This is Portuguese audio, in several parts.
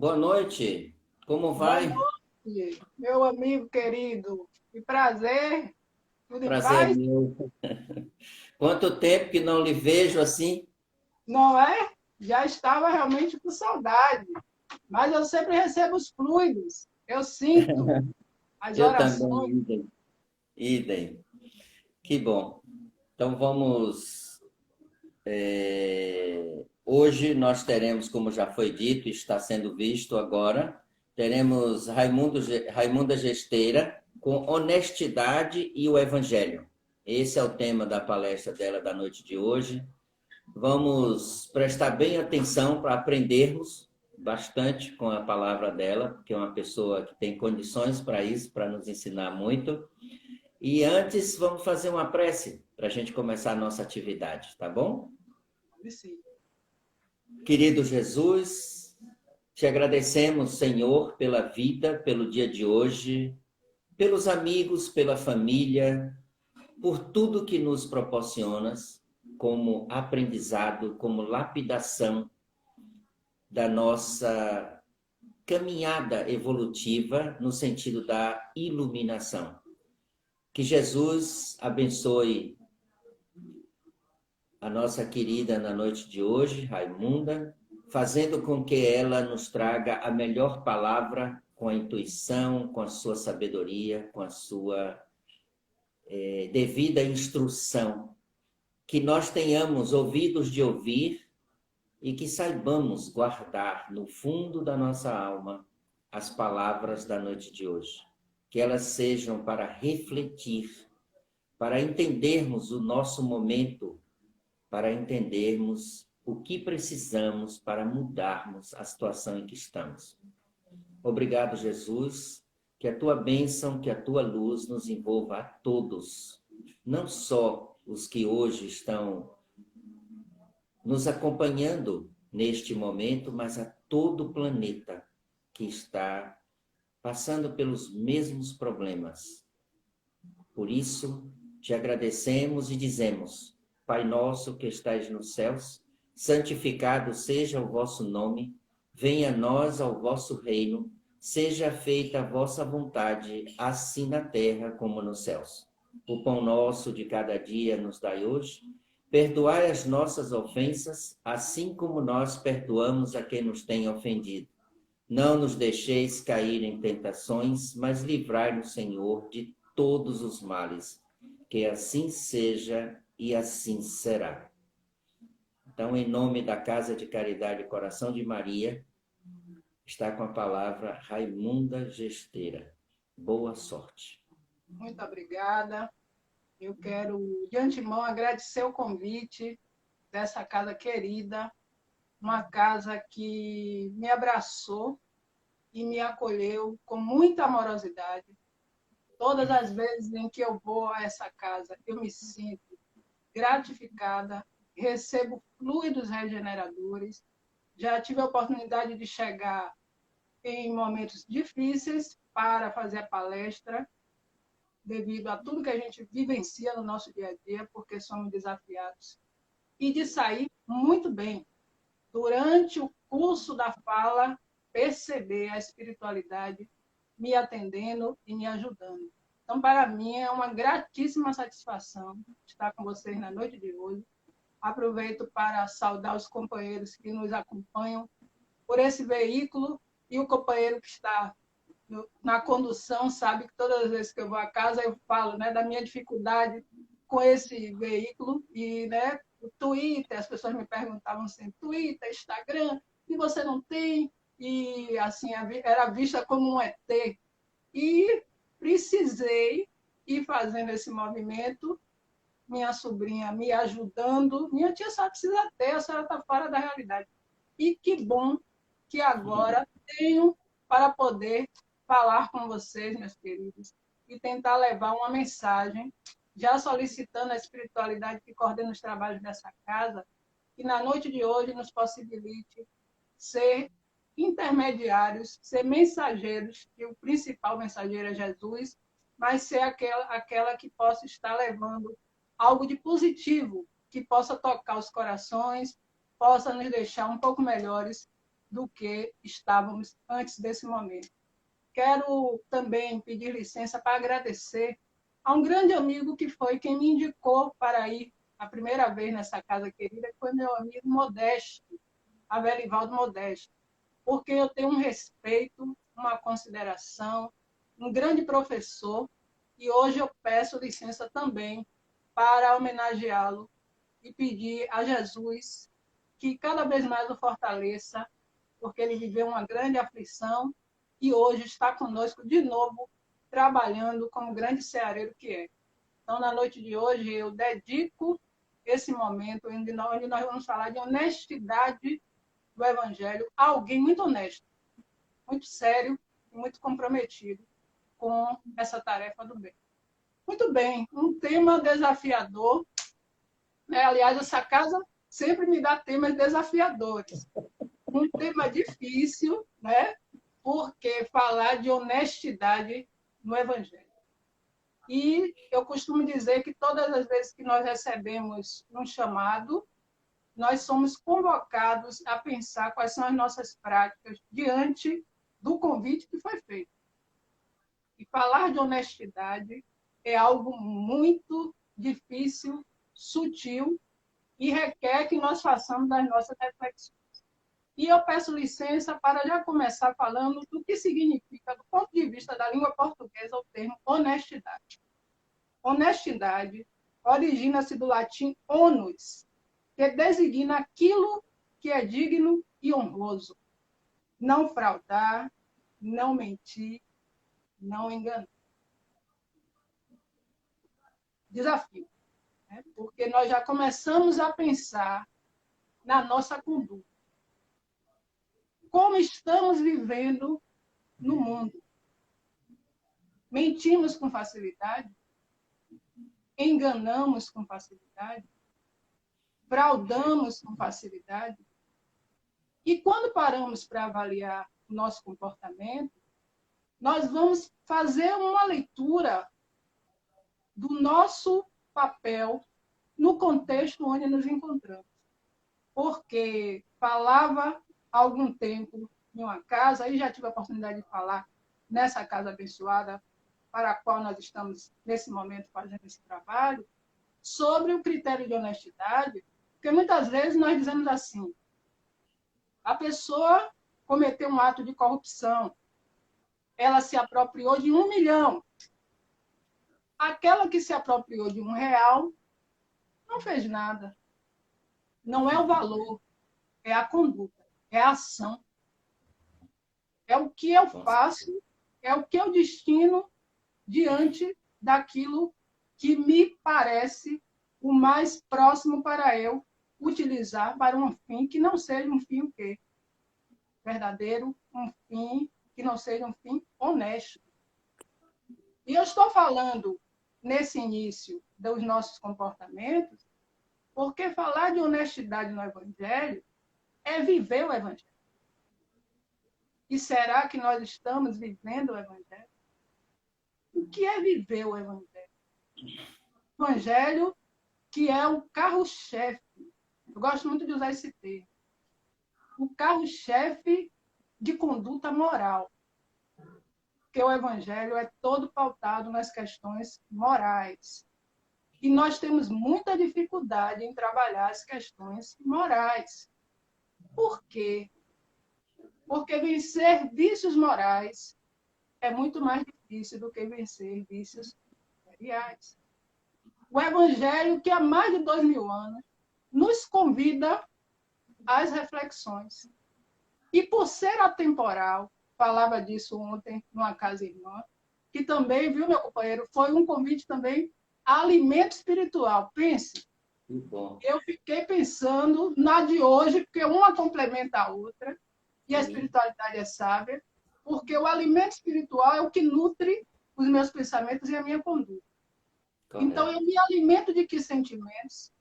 Boa noite. Como Boa vai? noite, meu amigo querido. Que prazer, tudo em Prazer é paz? meu. Quanto tempo que não lhe vejo assim? Não é? Já estava realmente com saudade, mas eu sempre recebo os fluidos, eu sinto as Eu orações. também, idem. Idem. Que bom. Então vamos. Hoje nós teremos, como já foi dito, está sendo visto agora, teremos Raimunda Gesteira com honestidade e o Evangelho. Esse é o tema da palestra dela da noite de hoje. Vamos prestar bem atenção para aprendermos bastante com a palavra dela, porque é uma pessoa que tem condições para isso, para nos ensinar muito. E antes, vamos fazer uma prece para a gente começar a nossa atividade, tá bom? Sim. Querido Jesus, te agradecemos, Senhor, pela vida, pelo dia de hoje, pelos amigos, pela família, por tudo que nos proporcionas como aprendizado, como lapidação da nossa caminhada evolutiva no sentido da iluminação. Que Jesus abençoe a nossa querida na noite de hoje, Raimunda, fazendo com que ela nos traga a melhor palavra com a intuição, com a sua sabedoria, com a sua devida instrução. Que nós tenhamos ouvidos de ouvir e que saibamos guardar no fundo da nossa alma as palavras da noite de hoje. Que elas sejam para refletir, para entendermos o nosso momento, para entendermos o que precisamos para mudarmos a situação em que estamos. Obrigado, Jesus, que a tua bênção, que a tua luz nos envolva a todos, não só os que hoje estão nos acompanhando neste momento, mas a todo o planeta que está passando pelos mesmos problemas. Por isso, te agradecemos e dizemos: Pai nosso que estais nos céus, santificado seja o vosso nome, venha a nós ao vosso reino, seja feita a vossa vontade, assim na terra como nos céus. O pão nosso de cada dia nos dai hoje. Perdoai as nossas ofensas, assim como nós perdoamos a quem nos tem ofendido. Não nos deixeis cair em tentações, mas livrai-nos, Senhor, de todos os males. Que assim seja e assim será. Então, em nome da Casa de Caridade Coração de Maria, está com a palavra Raimunda Gesteira. Boa sorte. Muito obrigada. Eu quero, de antemão, agradecer o convite dessa casa querida, uma casa que me abraçou e me acolheu com muita amorosidade. Todas as vezes em que eu vou a essa casa, eu me sinto gratificada, recebo fluidos regeneradores. Já tive a oportunidade de chegar em momentos difíceis para fazer a palestra, devido a tudo que a gente vivencia no nosso dia a dia, porque somos desafiados, e de sair muito bem. Durante o curso da fala, perceber a espiritualidade me atendendo e me ajudando. Então, para mim, é uma gratíssima satisfação estar com vocês na noite de hoje. Aproveito para saudar os companheiros que nos acompanham por esse veículo e o companheiro que está na condução sabe que todas as vezes que eu vou a casa eu falo, né, da minha dificuldade com esse veículo e, né, o Twitter, as pessoas me perguntavam assim, Twitter, Instagram, e você não tem? E assim era vista como um ET. E precisei ir fazendo esse movimento, minha sobrinha me ajudando. Minha tia só precisa ter, a senhora está fora da realidade. E que bom que agora tenho para poder falar com vocês, meus queridos, e tentar levar uma mensagem, já solicitando a espiritualidade que coordena os trabalhos dessa casa, que na noite de hoje nos possibilite ser intermediários, ser mensageiros, que o principal mensageiro é Jesus, mas ser aquela que possa estar levando algo de positivo, que possa tocar os corações, possa nos deixar um pouco melhores do que estávamos antes desse momento. Quero também pedir licença para agradecer a um grande amigo que foi quem me indicou para ir a primeira vez nessa casa querida, que foi meu amigo Modesto, Avelivaldo Modesto, porque eu tenho um respeito, uma consideração, um grande professor, e hoje eu peço licença também para homenageá-lo e pedir a Jesus que cada vez mais o fortaleça, porque ele viveu uma grande aflição e hoje está conosco de novo, trabalhando como grande ceareiro que é. Então, na noite de hoje, eu dedico esse momento onde nós vamos falar de honestidade do Evangelho a alguém muito honesto, muito sério e muito comprometido com essa tarefa do bem. Muito bem, um tema desafiador, né? Aliás, essa casa sempre me dá temas desafiadores. Um tema difícil, né? Porque falar de honestidade no Evangelho. E eu costumo dizer que todas as vezes que nós recebemos um chamado, nós somos convocados a pensar quais são as nossas práticas diante do convite que foi feito. E falar de honestidade é algo muito difícil, sutil, e requer que nós façamos as nossas reflexões. E eu peço licença para já começar falando do que significa, do ponto de vista da língua portuguesa, o termo honestidade. Honestidade origina-se do latim onus, que designa aquilo que é digno e honroso. Não fraudar, não mentir, não enganar. Desafio, né? Porque nós já começamos a pensar na nossa conduta. Como estamos vivendo no mundo? Mentimos com facilidade? Enganamos com facilidade? Fraudamos com facilidade? E quando paramos para avaliar o nosso comportamento, nós vamos fazer uma leitura do nosso papel no contexto onde nos encontramos. Porque falava há algum tempo em uma casa, e já tive a oportunidade de falar nessa casa abençoada, para a qual nós estamos, nesse momento, fazendo esse trabalho, sobre o critério de honestidade, porque muitas vezes nós dizemos assim, a pessoa cometeu um ato de corrupção, ela se apropriou de 1 milhão. Aquela que se apropriou de R$ 1 não fez nada. Não é o valor, é a conduta, é a ação. É o que eu faço, é o que eu destino diante daquilo que me parece o mais próximo para eu utilizar para um fim que não seja um fim o quê? Verdadeiro, um fim que não seja um fim honesto. E eu estou falando nesse início dos nossos comportamentos, porque falar de honestidade no Evangelho é viver o Evangelho. E será que nós estamos vivendo o Evangelho? O que é viver o Evangelho? O Evangelho que é o carro-chefe. Eu gosto muito de usar esse termo. O carro-chefe de conduta moral. Porque o Evangelho é todo pautado nas questões morais. E nós temos muita dificuldade em trabalhar as questões morais. Por quê? Porque vencer vícios morais é muito mais difícil do que vencer vícios materiais. O Evangelho, que há mais de 2000 anos, nos convida às reflexões. E por ser atemporal, falava disso ontem numa casa irmã, que também, viu, meu companheiro, foi um convite também a alimento espiritual. Pense, eu fiquei pensando na de hoje, porque uma complementa a outra, e a espiritualidade é sábia, porque o alimento espiritual é o que nutre os meus pensamentos e a minha conduta. Correto. Então, eu me alimento de que sentimentos?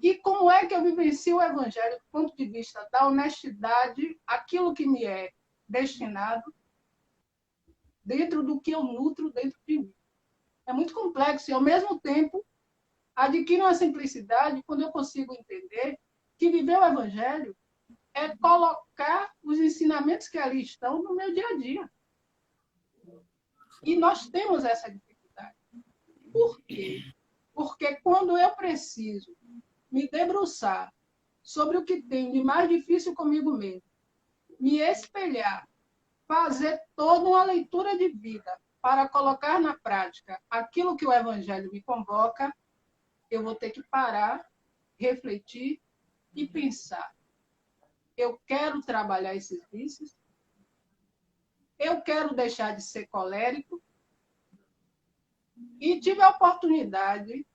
E como é que eu vivencio o Evangelho do ponto de vista da honestidade, aquilo que me é destinado, dentro do que eu nutro dentro de mim? É muito complexo e, ao mesmo tempo, adquire uma simplicidade quando eu consigo entender que viver o Evangelho é colocar os ensinamentos que ali estão no meu dia a dia. E nós temos essa dificuldade. Por quê? Porque quando eu preciso me debruçar sobre o que tem de mais difícil comigo mesmo, me espelhar, fazer toda uma leitura de vida para colocar na prática aquilo que o Evangelho me convoca, eu vou ter que parar, refletir e pensar. Eu quero trabalhar esses vícios? Eu quero deixar de ser colérico? E tive a oportunidade,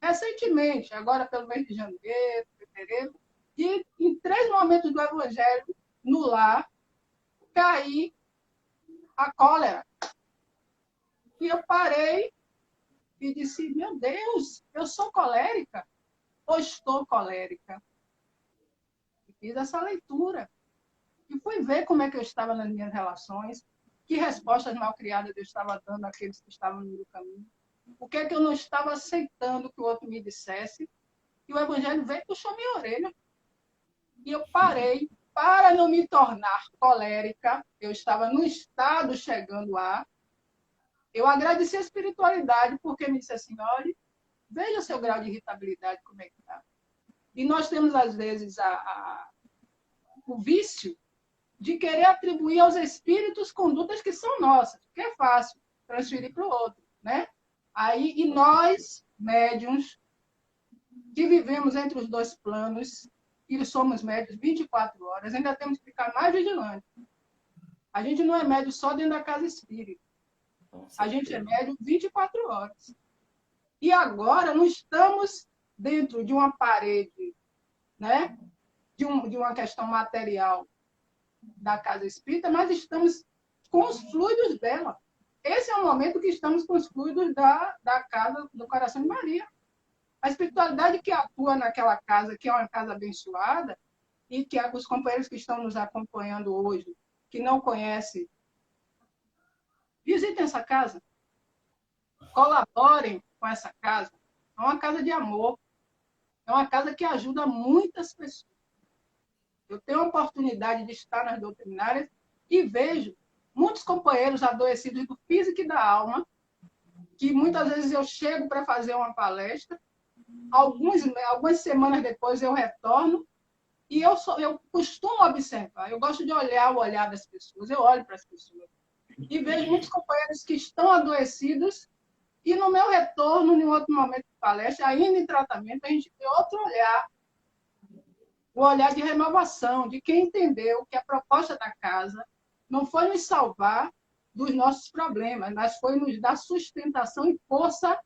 recentemente, agora pelo mês de janeiro, fevereiro, de, em 3 momentos do Evangelho, no lar, cair a cólera. E eu parei e disse, meu Deus, eu sou colérica ou estou colérica? E fiz essa leitura. E fui ver como é que eu estava nas minhas relações, que respostas mal criadas eu estava dando àqueles que estavam no meu caminho, o que é que eu não estava aceitando que o outro me dissesse. E o Evangelho veio e puxou minha orelha. E eu parei para não me tornar colérica. Eu estava no estado chegando a. Eu agradeci a espiritualidade, porque me disse assim, olha, veja seu grau de irritabilidade, como é que está. E nós temos, às vezes, o vício de querer atribuir aos espíritos condutas que são nossas, que é fácil transferir para o outro, né? Aí, e nós, médiuns, que vivemos entre os 2 planos, e somos médios 24 horas, ainda temos que ficar mais vigilantes. A gente não é médio só dentro da casa espírita. A gente é médio 24 horas. E agora não estamos dentro de uma parede, né? de uma questão material da casa espírita, mas estamos com os fluidos dela. Esse é o momento que estamos com os fluidos da casa do Coração de Maria. A espiritualidade que atua naquela casa, que é uma casa abençoada, e que os companheiros que estão nos acompanhando hoje, que não conhecem, visitem essa casa, colaborem com essa casa. É uma casa de amor, é uma casa que ajuda muitas pessoas. Eu tenho a oportunidade de estar nas doutrinárias e vejo muitos companheiros adoecidos do físico e da alma, que muitas vezes eu chego para fazer uma palestra, algumas semanas depois eu retorno e eu costumo observar, eu gosto de olhar o olhar das pessoas, eu olho para as pessoas e vejo muitos companheiros que estão adoecidos e no meu retorno, em outro momento de palestra, ainda em tratamento, a gente vê outro olhar, o olhar de renovação, de quem entendeu que a proposta da casa não foi nos salvar dos nossos problemas, mas foi nos dar sustentação e força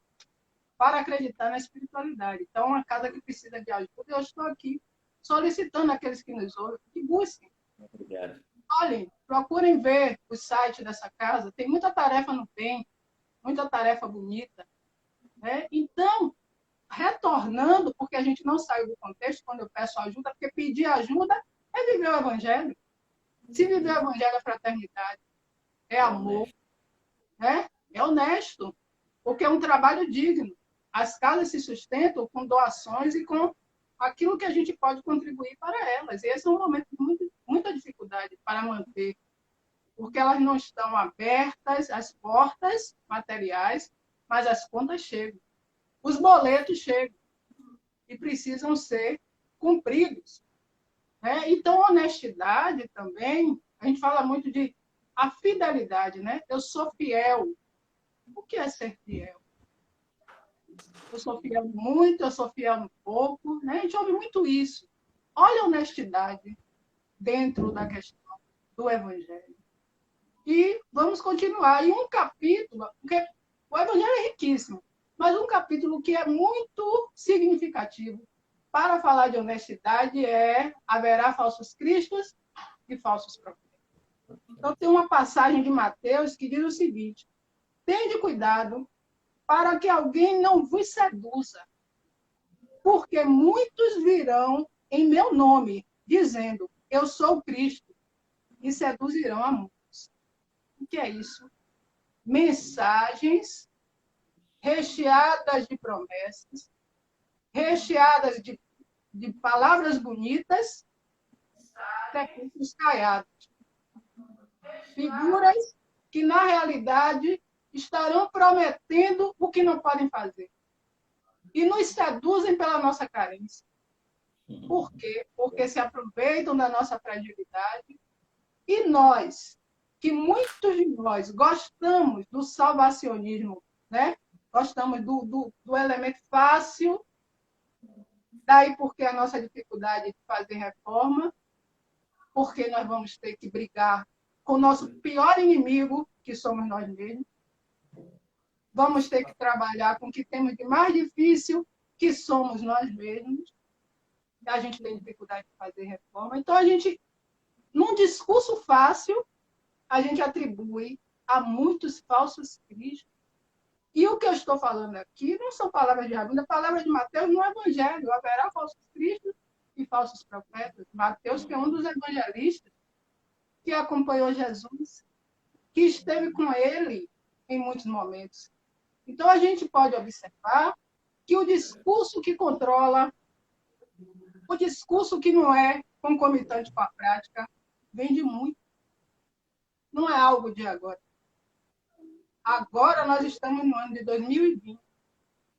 para acreditar na espiritualidade. Então, uma casa que precisa de ajuda, eu estou aqui solicitando àqueles que nos ouvem que busquem. Obrigado. Olhem, procurem ver o site dessa casa, tem muita tarefa no bem, muita tarefa bonita. Né? Então, retornando, porque a gente não saiu do contexto quando eu peço ajuda, porque pedir ajuda é viver o Evangelho. Se viver o Evangelho é fraternidade, é amor, né? É honesto, porque é um trabalho digno. As casas se sustentam com doações e com aquilo que a gente pode contribuir para elas. E esse é um momento de muita dificuldade para manter, porque elas não estão abertas, as portas materiais, mas as contas chegam. Os boletos chegam e precisam ser cumpridos. Né? Então, honestidade também, a gente fala muito de a fidelidade, né? Eu sou fiel. O que é ser fiel? Eu sou fiel no muito, eu sou fiel no pouco. Né? A gente ouve muito isso. Olha a honestidade dentro da questão do Evangelho. E vamos continuar. E um capítulo, porque o Evangelho é riquíssimo, mas um capítulo que é muito significativo para falar de honestidade é haverá falsos cristos e falsos profetas. Então, tem uma passagem de Mateus que diz o seguinte: tende cuidado para que alguém não vos seduza, porque muitos virão em meu nome, dizendo, eu sou o Cristo, e seduzirão a muitos. O que é isso? Mensagens recheadas de promessas, recheadas de palavras bonitas, sepulcros caiados. Figuras que, na realidade, estarão prometendo o que não podem fazer. E nos seduzem pela nossa carência. Por quê? Porque se aproveitam da nossa fragilidade. E nós, que muitos de nós gostamos do salvacionismo, né? Gostamos do elemento fácil, daí porque a nossa dificuldade de fazer reforma, porque nós vamos ter que brigar com o nosso pior inimigo, que somos nós mesmos. Vamos ter que trabalhar com o que temos de mais difícil, que somos nós mesmos. A gente tem dificuldade de fazer reforma. Então, a gente, num discurso fácil, a gente atribui a muitos falsos cristos. E o que eu estou falando aqui não são palavras de Rabino, é palavras de Mateus no Evangelho. Haverá falsos cristos e falsos profetas. Mateus, que é um dos evangelistas que acompanhou Jesus, que esteve com ele em muitos momentos. Então, a gente pode observar que o discurso que controla, o discurso que não é concomitante com a prática, vem de muito. Não é algo de agora. Agora nós estamos no ano de 2020.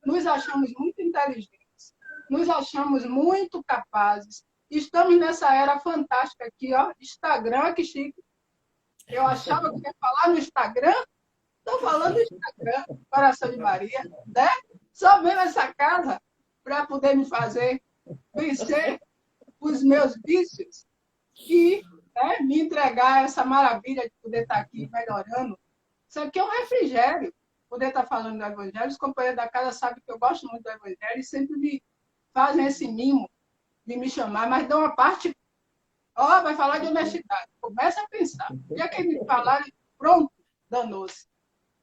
Nos achamos muito inteligentes, nos achamos muito capazes. Estamos nessa era fantástica aqui, ó, Instagram, que chique. Eu achava que ia falar no Instagram, estou falando no Instagram, Coração de Maria, né? Só vendo essa casa para poder me fazer vencer os meus vícios e, né, me entregar essa maravilha de poder estar aqui melhorando. Isso aqui é um refrigério, poder estar falando do Evangelho. Os companheiros da casa sabem que eu gosto muito do Evangelho e sempre me fazem esse mimo de me chamar, mas dão uma parte, ó, vai falar de honestidade. Começa a pensar. E é que me falarem, pronto, danou-se.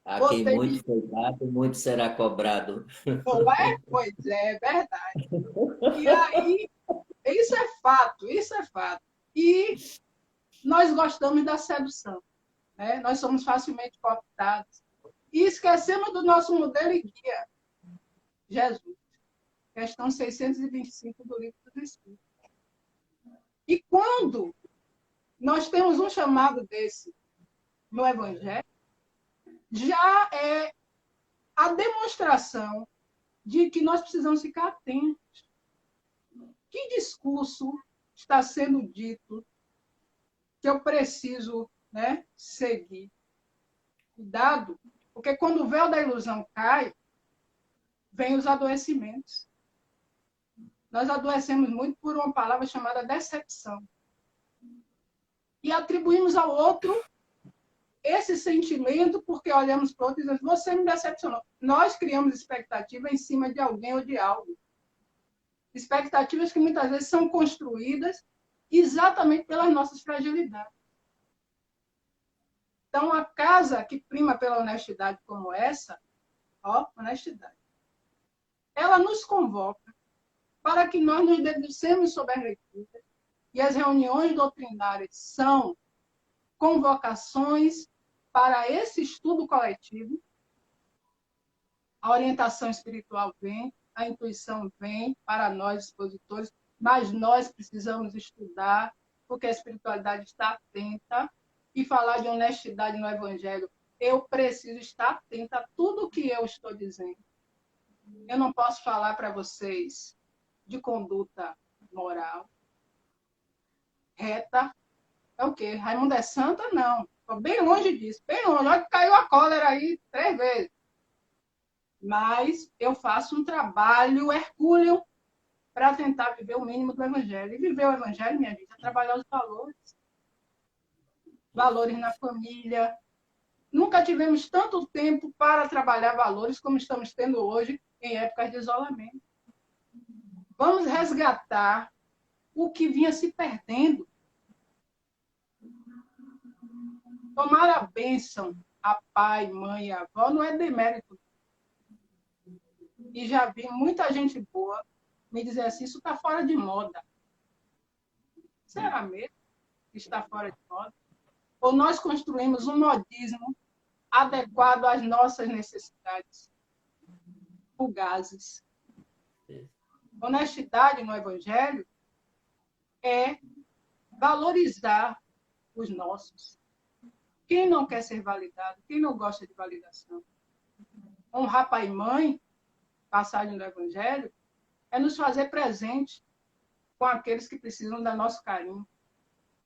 A quem muito foi dado, muito será cobrado. Não é? Pois é verdade. E aí, isso é fato, isso é fato. E nós gostamos da sedução, né? Nós somos facilmente cooptados. E esquecemos do nosso modelo e guia, Jesus. Questão 625 do Livro dos Espíritos. E quando nós temos um chamado desse no Evangelho, já é a demonstração de que nós precisamos ficar atentos. Que discurso está sendo dito que eu preciso, né, seguir? Cuidado, porque quando o véu da ilusão cai, vem os adoecimentos. Nós adoecemos muito por uma palavra chamada decepção. E atribuímos ao outro esse sentimento porque olhamos para o outro e dizemos, você me decepcionou. Nós criamos expectativa em cima de alguém ou de algo. Expectativas que muitas vezes são construídas exatamente pelas nossas fragilidades. Então, a casa que prima pela honestidade como essa, ó, honestidade, ela nos convoca para que nós nos debrucemos sobre as leituras. E as reuniões doutrinárias são convocações para esse estudo coletivo. A orientação espiritual vem, a intuição vem para nós, expositores, mas nós precisamos estudar, porque a espiritualidade está atenta. E falar de honestidade no Evangelho, eu preciso estar atenta a tudo o que eu estou dizendo. Eu não posso falar para vocês de conduta moral reta. É o quê? Raimundo é santa? Não. Estou bem longe disso, bem longe. Olha que caiu a cólera aí 3 vezes. Mas eu faço um trabalho hercúleo para tentar viver o mínimo do Evangelho. E viver o Evangelho, minha vida, é trabalhar os valores. Valores na família. Nunca tivemos tanto tempo para trabalhar valores como estamos tendo hoje em épocas de isolamento. Vamos resgatar o que vinha se perdendo. Tomar a bênção a pai, mãe e avó não é demérito. E já vi muita gente boa me dizer assim, isso está fora de moda. Será mesmo que está fora de moda? Ou nós construímos um modismo adequado às nossas necessidades fugazes? Honestidade no Evangelho é valorizar os nossos. Quem não quer ser validado? Quem não gosta de validação? Honrar pai e mãe, passagem do Evangelho, é nos fazer presente com aqueles que precisam do nosso carinho.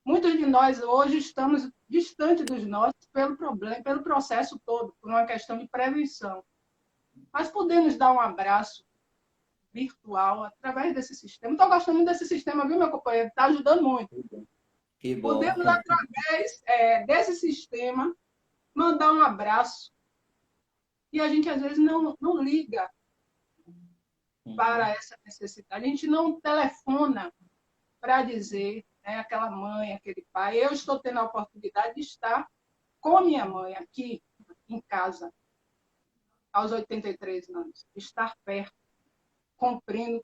Muitos de nós hoje estamos distante dos nossos pelo problema, pelo processo todo, por uma questão de prevenção. Mas podemos dar um abraço virtual através desse sistema. Estou gostando muito desse sistema, viu, meu companheiro? Está ajudando muito. Que bom. Podemos, através desse sistema, mandar um abraço. E a gente, às vezes, não liga para essa necessidade. A gente não telefona para dizer, né, aquela mãe, aquele pai. Eu estou tendo a oportunidade de estar com a minha mãe aqui em casa, aos 83 anos. Estar perto, cumprindo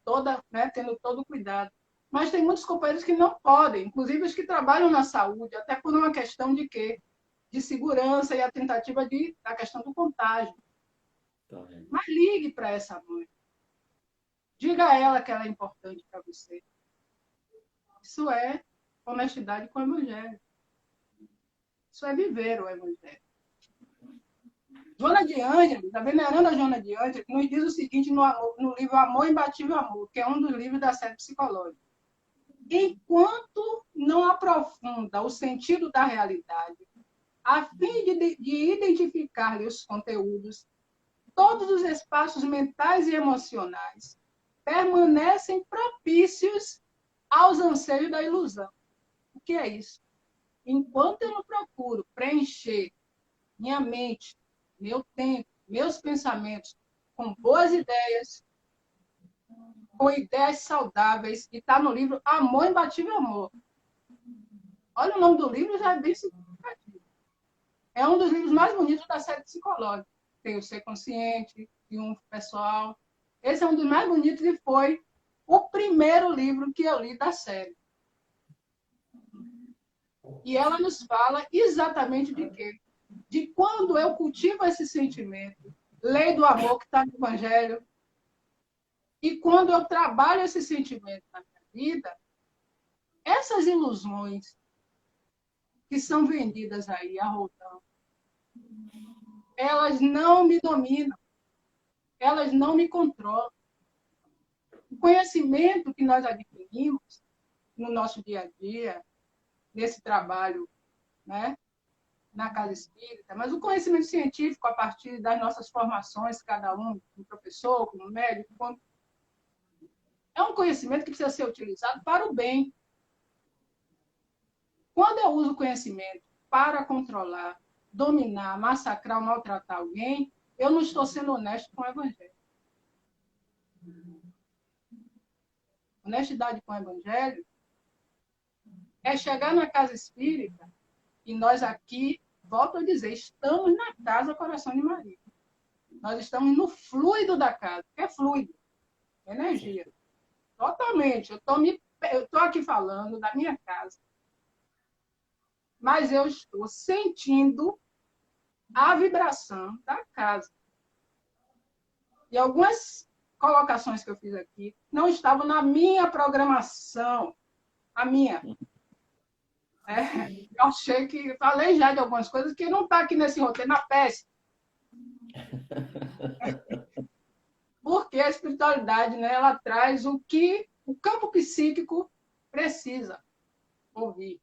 tendo todo o cuidado. Mas tem muitos companheiros que não podem, inclusive os que trabalham na saúde, até por uma questão de quê? De segurança e a tentativa da questão do contágio. Mas ligue para essa mãe. Diga a ela que ela é importante para você. Isso é honestidade com o Evangelho. Isso é viver o Evangelho. Joana de Ângeles, a veneranda Joana de Ângeles, nos diz o seguinte no livro Amor Imbatível Amor, que é um dos livros da série psicológica. Enquanto não aprofunda o sentido da realidade, a fim de identificar-lhe os conteúdos, todos os espaços mentais e emocionais permanecem propícios aos anseios da ilusão. O que é isso? Enquanto eu não procuro preencher minha mente, meu tempo, meus pensamentos com boas ideias, com ideias saudáveis, e está no livro Amor Imbatível Amor. Olha, o nome do livro já é bem significativo. É um dos livros mais bonitos da série psicológica. Tem o Ser Consciente, Triunfo Pessoal. Esse é um dos mais bonitos e foi o primeiro livro que eu li da série. E ela nos fala exatamente de quê? De quando eu cultivo esse sentimento, lei do amor que está no Evangelho, e quando eu trabalho esse sentimento na minha vida, essas ilusões que são vendidas aí a roldão, elas não me dominam, elas não me controlam. O conhecimento que nós adquirimos no nosso dia a dia, nesse trabalho, né, na casa espírita, mas o conhecimento científico a partir das nossas formações, cada um, como professor, como médico, é um conhecimento que precisa ser utilizado para o bem. Quando eu uso o conhecimento para controlar, dominar, massacrar ou maltratar alguém, eu não estou sendo honesto com o Evangelho. Honestidade com o Evangelho é chegar na casa espírita, e nós aqui, volto a dizer, estamos na casa Coração de Maria. Nós estamos no fluido da casa, que é fluido, energia. Totalmente. Eu estou aqui falando da minha casa, mas eu estou sentindo a vibração da casa. E algumas colocações que eu fiz aqui não estavam na minha programação, a minha. Eu achei que falei já de algumas coisas que não está aqui nesse roteiro, na peça. Porque a espiritualidade, né, ela traz o que o campo psíquico precisa ouvir.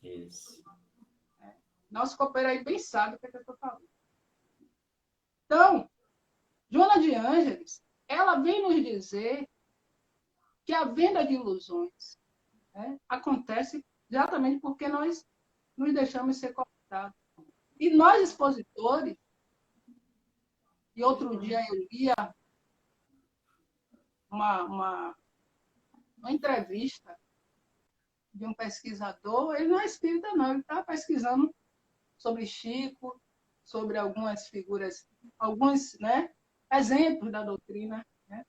Isso. Nosso companheiro aí bem sabe o que eu estou falando. Então, Joana de Ângeles, ela vem nos dizer que a venda de ilusões, né, acontece exatamente porque nós nos deixamos ser cooptados. E nós, expositores, e outro dia eu lia uma entrevista de um pesquisador, ele não é espírita, não, ele está pesquisando sobre Chico, sobre algumas figuras, alguns, né, exemplos da doutrina, né?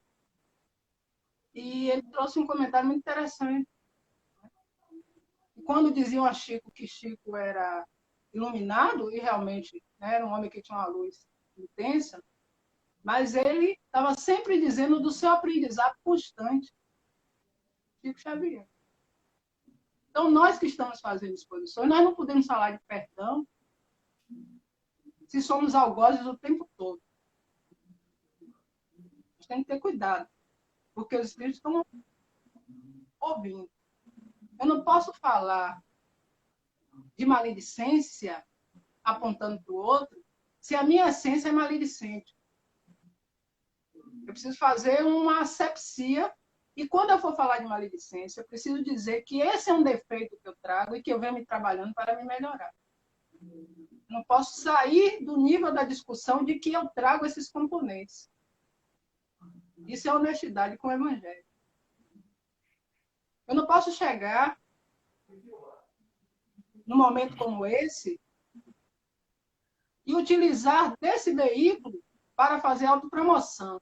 E ele trouxe um comentário muito interessante. Quando diziam a Chico que Chico era iluminado, e realmente, né, era um homem que tinha uma luz intensa, mas ele estava sempre dizendo do seu aprendizado constante. Chico Xavier. Então, nós que estamos fazendo exposições, nós não podemos falar de perdão se somos algozes o tempo todo. A gente tem que ter cuidado, porque os espíritos estão ouvindo. Eu não posso falar de maledicência apontando para o outro se a minha essência é maledicente. Eu preciso fazer uma asepsia. E quando eu for falar de maledicência, eu preciso dizer que esse é um defeito que eu trago e que eu venho me trabalhando para me melhorar. Eu não posso sair do nível da discussão de que eu trago esses componentes. Isso é honestidade com o Evangelho. Eu não posso chegar num momento como esse e utilizar desse veículo para fazer autopromoção.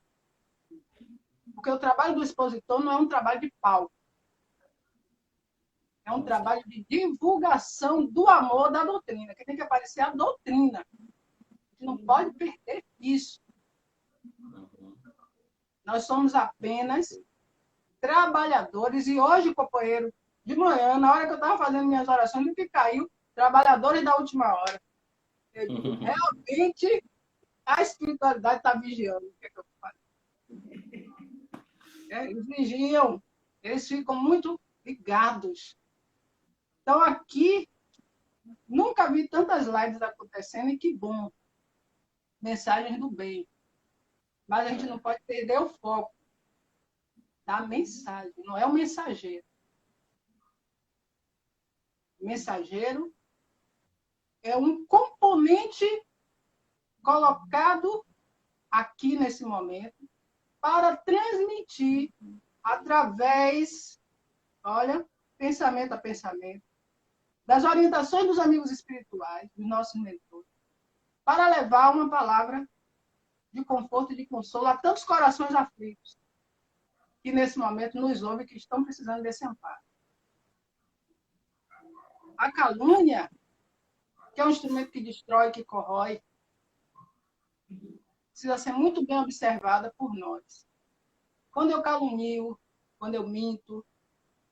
Porque o trabalho do expositor não é um trabalho de palco. É um trabalho de divulgação do amor da doutrina, que tem que aparecer a doutrina. A gente não pode perder isso. Nós somos apenas trabalhadores, e hoje, companheiro, de manhã, na hora que eu estava fazendo minhas orações, o que caiu? Trabalhadores da última hora. Eu digo, realmente, a espiritualidade está vigiando. O que é que eu faço? Eles vigiam, eles ficam muito ligados. Então, aqui, nunca vi tantas lives acontecendo, e que bom. Mensagens do bem. Mas a gente não pode perder o foco da mensagem, não é o mensageiro. O mensageiro é um componente colocado aqui nesse momento para transmitir através, olha, pensamento a pensamento, das orientações dos amigos espirituais, dos nossos mentores, para levar uma palavra de conforto e de consolo a tantos corações aflitos que nesse momento nos ouvem, que estão precisando desse amparo. A calúnia, que é um instrumento que destrói, que corrói, precisa ser muito bem observada por nós. Quando eu calunio, quando eu minto,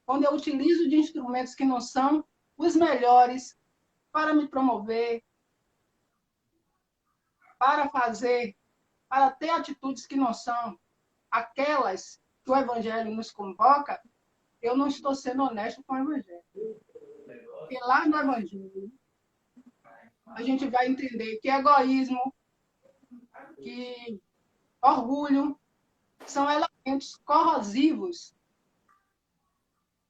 quando eu utilizo de instrumentos que não são os melhores para me promover, para fazer, para ter atitudes que não são aquelas que o Evangelho nos convoca, eu não estou sendo honesto com o Evangelho. Porque lá no Evangelho, a gente vai entender que egoísmo, que orgulho, são elementos corrosivos.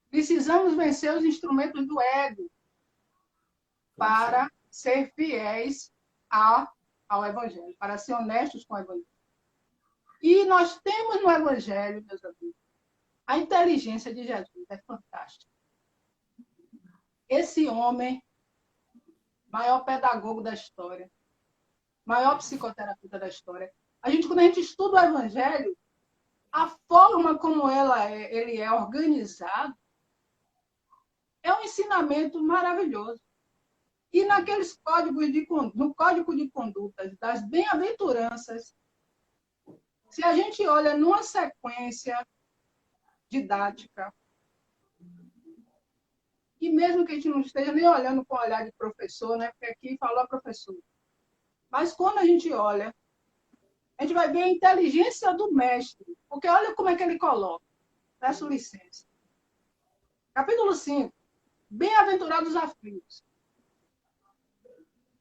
Precisamos vencer os instrumentos do ego para ser fiéis ao Evangelho, para ser honestos com o Evangelho. E nós temos no Evangelho, meus amigos, a inteligência de Jesus é fantástica. Esse homem, maior pedagogo da história, maior psicoterapeuta da história, quando a gente estuda o Evangelho, a forma como ele é organizado é um ensinamento maravilhoso. E naqueles no código de condutas das bem-aventuranças, se a gente olha numa sequência didática, e mesmo que a gente não esteja nem olhando com o olhar de professor, né? Porque aqui falou a professora. Mas quando a gente olha, a gente vai ver a inteligência do mestre. Porque olha como é que ele coloca. Peço licença. Capítulo 5. Bem-aventurados aflitos.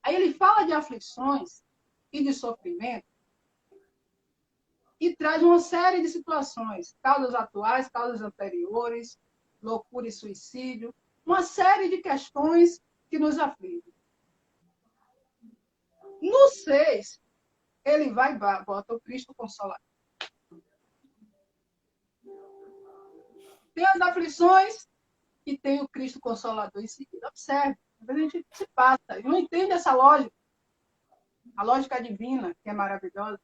Aí ele fala de aflições e de sofrimento e traz uma série de situações. Causas atuais, causas anteriores, loucura e suicídio. Uma série de questões que nos afligem. No 6, ele vai e bota o Cristo Consolador. Tem as aflições e tem o Cristo Consolador em seguida. Observe, a gente se passa, não entende essa lógica. A lógica divina, que é maravilhosa.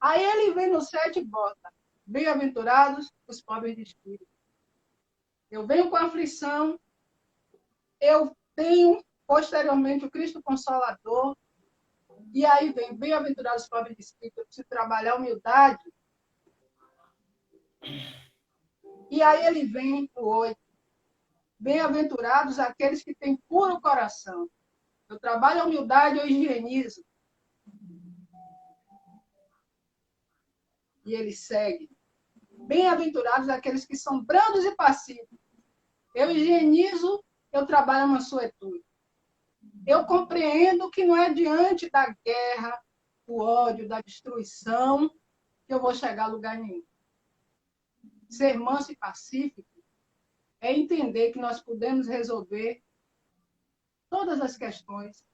Aí ele vem no 7 e bota: bem-aventurados os pobres de espírito. Eu venho com a aflição, eu tenho posteriormente o Cristo Consolador, e aí vem bem-aventurados os pobres de espírito, eu preciso trabalhar a humildade. E aí ele vem o 8. Bem-aventurados aqueles que têm puro coração. Eu trabalho a humildade, eu higienizo. E ele segue. Bem-aventurados aqueles que são brandos e passivos. Eu higienizo, eu trabalho a mansuetude. Eu compreendo que não é diante da guerra, do ódio, da destruição, que eu vou chegar a lugar nenhum. Ser manso e pacífico é entender que nós podemos resolver todas as questões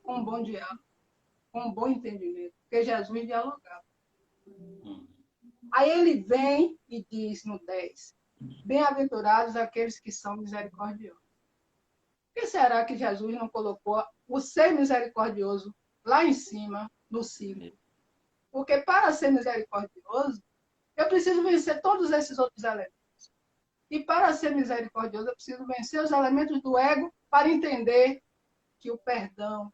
com um bom diálogo, com um bom entendimento, porque Jesus dialogava. Aí ele vem e diz no 10, bem-aventurados aqueles que são misericordiosos. Por que será que Jesus não colocou o ser misericordioso lá em cima, no 5? Porque para ser misericordioso, eu preciso vencer todos esses outros elementos. E para ser misericordioso, eu preciso vencer os elementos do ego para entender que o perdão,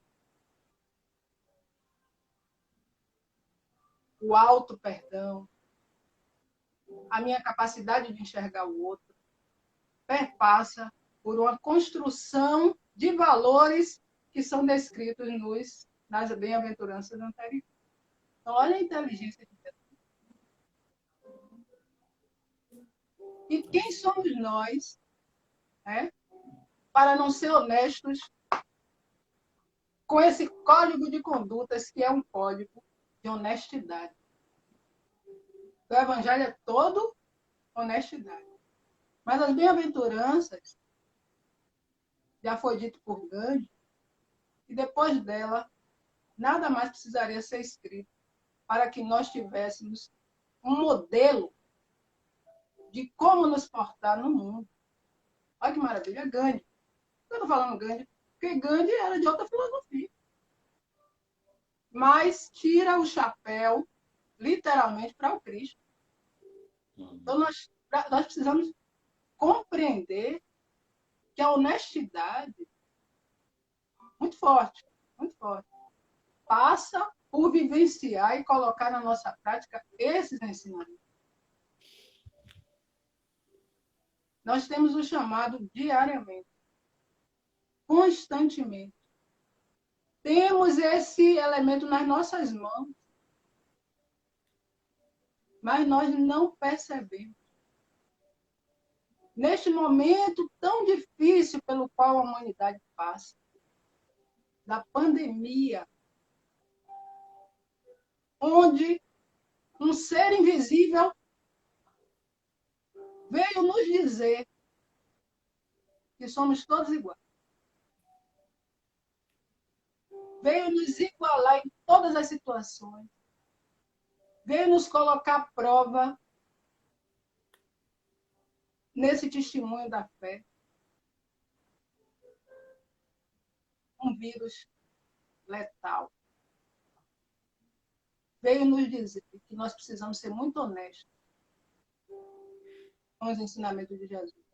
o auto-perdão, a minha capacidade de enxergar o outro, perpassa por uma construção de valores que são descritos nas bem-aventuranças anteriores. Então, olha a inteligência de Deus. E quem somos nós, né, para não ser honestos com esse código de condutas que é um código de honestidade? O evangelho é todo honestidade. Mas as bem-aventuranças, já foi dito por Gandhi, e depois dela, nada mais precisaria ser escrito para que nós tivéssemos um modelo de como nos portar no mundo. Olha que maravilha, Gandhi. Eu estou falando Gandhi, porque Gandhi era de outra filosofia. Mas tira o chapéu, literalmente, para o Cristo. Então, nós precisamos compreender que a honestidade, muito forte, passa por vivenciar e colocar na nossa prática esses ensinamentos. Nós temos o chamado diariamente, constantemente. Temos esse elemento nas nossas mãos, mas nós não percebemos. Neste momento tão difícil pelo qual a humanidade passa, da pandemia, onde um ser invisível veio nos dizer que somos todos iguais. Veio nos igualar em todas as situações. Veio nos colocar à prova nesse testemunho da fé. Um vírus letal. Veio nos dizer que nós precisamos ser muito honestos com os ensinamentos de Jesus.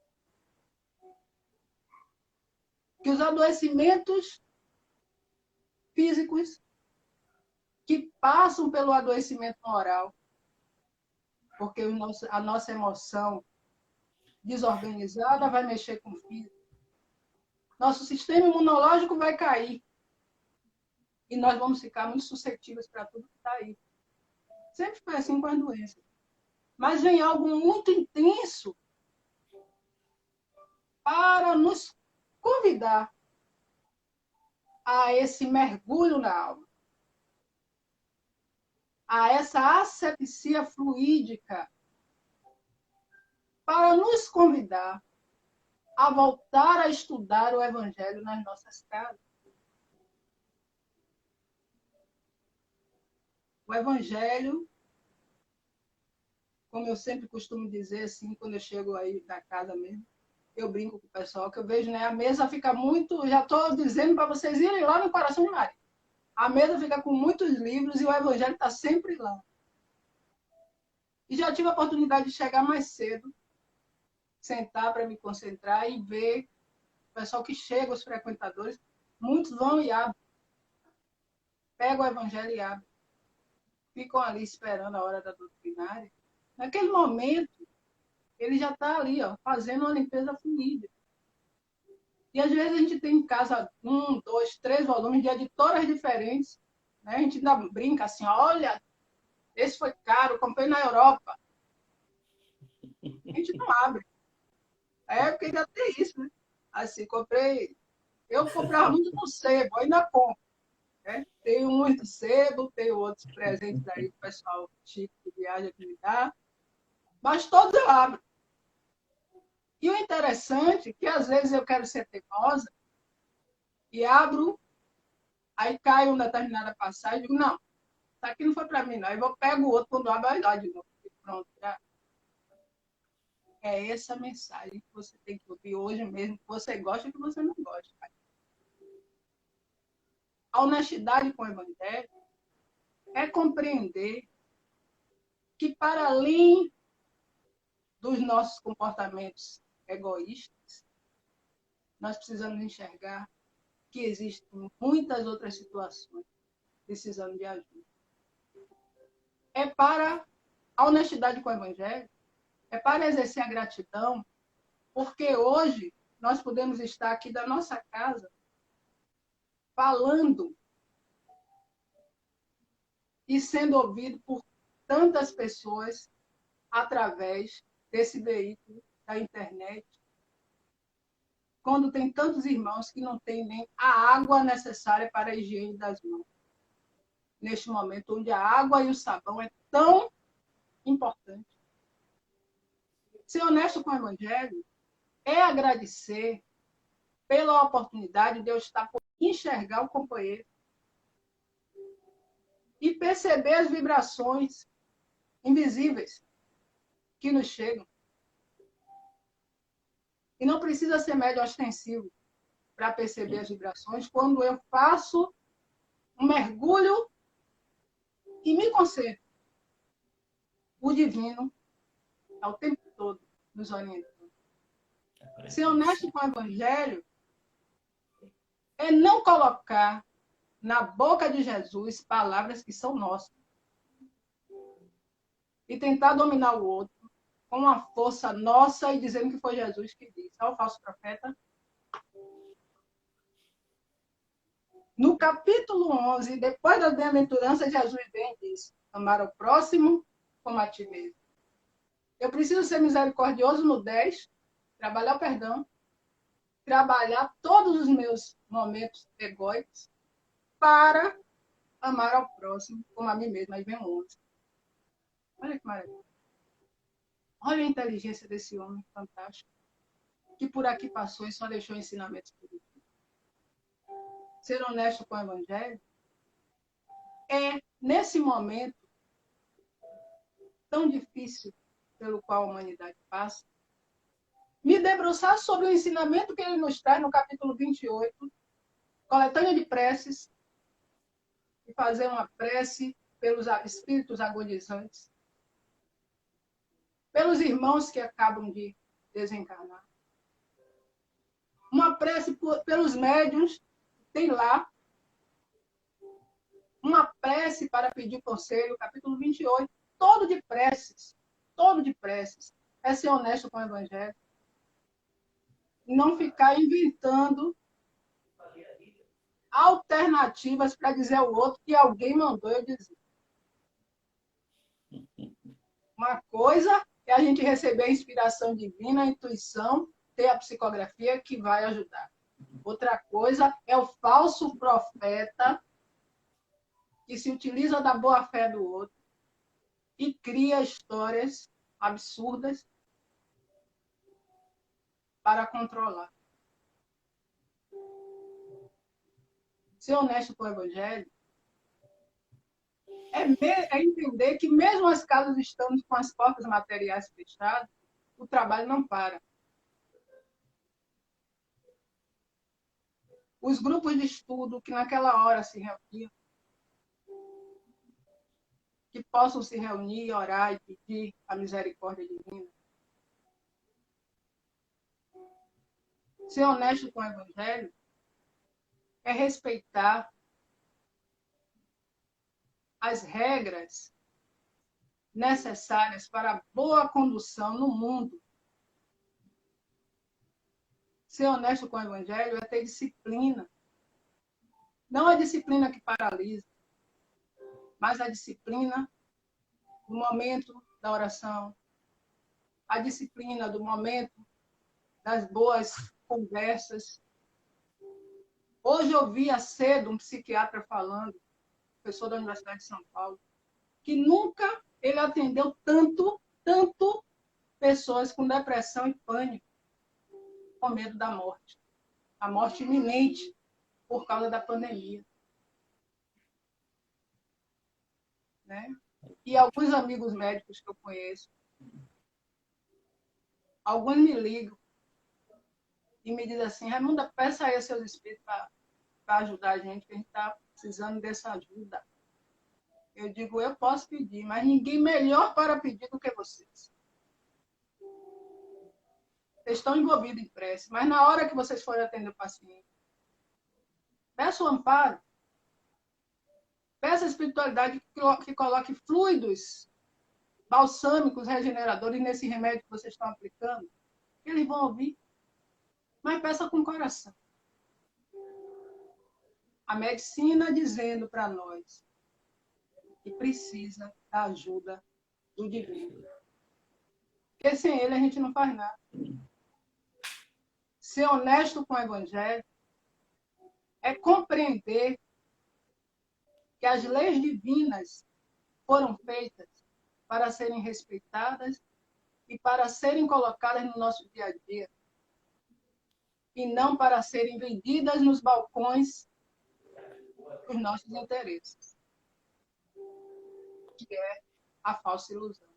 Que os adoecimentos físicos que passam pelo adoecimento moral, porque a nossa emoção desorganizada vai mexer com o físico. Nosso sistema imunológico vai cair. E nós vamos ficar muito suscetíveis para tudo que está aí. Sempre foi assim com as doenças. Mas vem algo muito intenso para nos convidar a esse mergulho na alma, a essa asepsia fluídica, para nos convidar a voltar a estudar o Evangelho nas nossas casas. O Evangelho, como eu sempre costumo dizer, assim, quando eu chego aí da casa mesmo, eu brinco com o pessoal, que eu vejo, né, a mesa fica muito... Já estou dizendo para vocês irem lá no Coração de Maria. A mesa fica com muitos livros e o Evangelho está sempre lá. E já tive a oportunidade de chegar mais cedo, sentar para me concentrar e ver o pessoal que chega, os frequentadores, muitos vão e abrem. Pegam o Evangelho e abrem. Ficam ali esperando a hora da doutrinária. Naquele momento, ele já está ali, ó, fazendo uma limpeza fluida. E às vezes a gente tem em casa 1, 2, 3 volumes de editoras diferentes, né? A gente ainda brinca assim, olha, esse foi caro, comprei na Europa. A gente não abre. É porque ainda tem isso, né? Assim, comprei. Eu comprava muito no sebo, ainda compro, né? Tenho muito sebo, tenho outros presentes aí do pessoal chique de viagem que me dá, mas todos eu abro. E o interessante é que às vezes eu quero ser teimosa e abro, aí cai uma determinada passagem e digo, não, isso aqui não foi para mim, não. Aí eu pego o outro quando abro, aí lá de novo. E pronto, já. É essa mensagem que você tem que ouvir hoje mesmo, que você gosta e que você não gosta. A honestidade com o Evangelho é compreender que, para além dos nossos comportamentos egoístas, nós precisamos enxergar que existem muitas outras situações precisando de ajuda. É para a honestidade com o Evangelho, é para exercer a gratidão, porque hoje nós podemos estar aqui da nossa casa falando e sendo ouvido por tantas pessoas através desse veículo da internet, quando tem tantos irmãos que não têm nem a água necessária para a higiene das mãos. Neste momento, onde a água e o sabão é tão importante. Ser honesto com o Evangelho é agradecer pela oportunidade de eu estar por enxergar o companheiro e perceber as vibrações invisíveis que nos chegam. E não precisa ser médio ostensivo para perceber as vibrações quando eu faço um mergulho e me concentro. O divino, ao tempo todo, nos orientando. Ser honesto com o Evangelho é não colocar na boca de Jesus palavras que são nossas e tentar dominar o outro com uma força nossa e dizendo que foi Jesus que disse. Olha o falso profeta. No capítulo 11, depois da bem-aventurança, Jesus vem e diz: amar ao próximo como a ti mesmo. Eu preciso ser misericordioso no 10, trabalhar o perdão, trabalhar todos os meus momentos egóicos para amar ao próximo como a mim mesmo. Aí vem o 11. Olha que maravilha. Olha a inteligência desse homem fantástico, que por aqui passou e só deixou ensinamentos positivos. Ser honesto com o Evangelho é, nesse momento tão difícil pelo qual a humanidade passa, me debruçar sobre o ensinamento que ele nos traz no capítulo 28, coletânea de preces, e fazer uma prece pelos espíritos agonizantes, pelos irmãos que acabam de desencarnar, uma prece pelos médiuns, tem lá, uma prece para pedir conselho, capítulo 28, todo de preces, todo de preces. É ser honesto com o Evangelho. Não ficar inventando alternativas para dizer ao outro que alguém mandou eu dizer. Uma coisa é a gente receber a inspiração divina, a intuição, ter a psicografia que vai ajudar. Outra coisa é o falso profeta que se utiliza da boa-fé do outro e cria histórias absurdas para controlar. Ser honesto com o Evangelho é entender que mesmo as casas estando com as portas materiais fechadas, o trabalho não para. Os grupos de estudo que naquela hora se reuniam, que possam se reunir, orar e pedir a misericórdia divina. Ser honesto com o Evangelho é respeitar as regras necessárias para a boa condução no mundo. Ser honesto com o Evangelho é ter disciplina. Não a disciplina que paralisa, mas a disciplina do momento da oração, a disciplina do momento das boas conversas. Hoje eu via cedo um psiquiatra falando, professor da Universidade de São Paulo, que nunca ele atendeu tanto pessoas com depressão e pânico, com medo da morte. A morte iminente por causa da pandemia. Né? E alguns amigos médicos que eu conheço, alguns me ligam e me dizem assim, Raimunda, peça aí aos seus espíritos para ajudar a gente, que a gente está precisando dessa ajuda. Eu digo, eu posso pedir, mas ninguém melhor para pedir do que vocês. Vocês estão envolvidos em prece, mas na hora que vocês forem atender o paciente, peça o amparo, peça a espiritualidade que coloque fluidos balsâmicos, regeneradores nesse remédio que vocês estão aplicando, eles vão ouvir, mas peça com o coração. A medicina dizendo para nós que precisa da ajuda do divino. Porque sem ele a gente não faz nada. Ser honesto com o Evangelho é compreender que as leis divinas foram feitas para serem respeitadas e para serem colocadas no nosso dia a dia, e não para serem vendidas nos balcões dos nossos interesses, que é a falsa ilusão.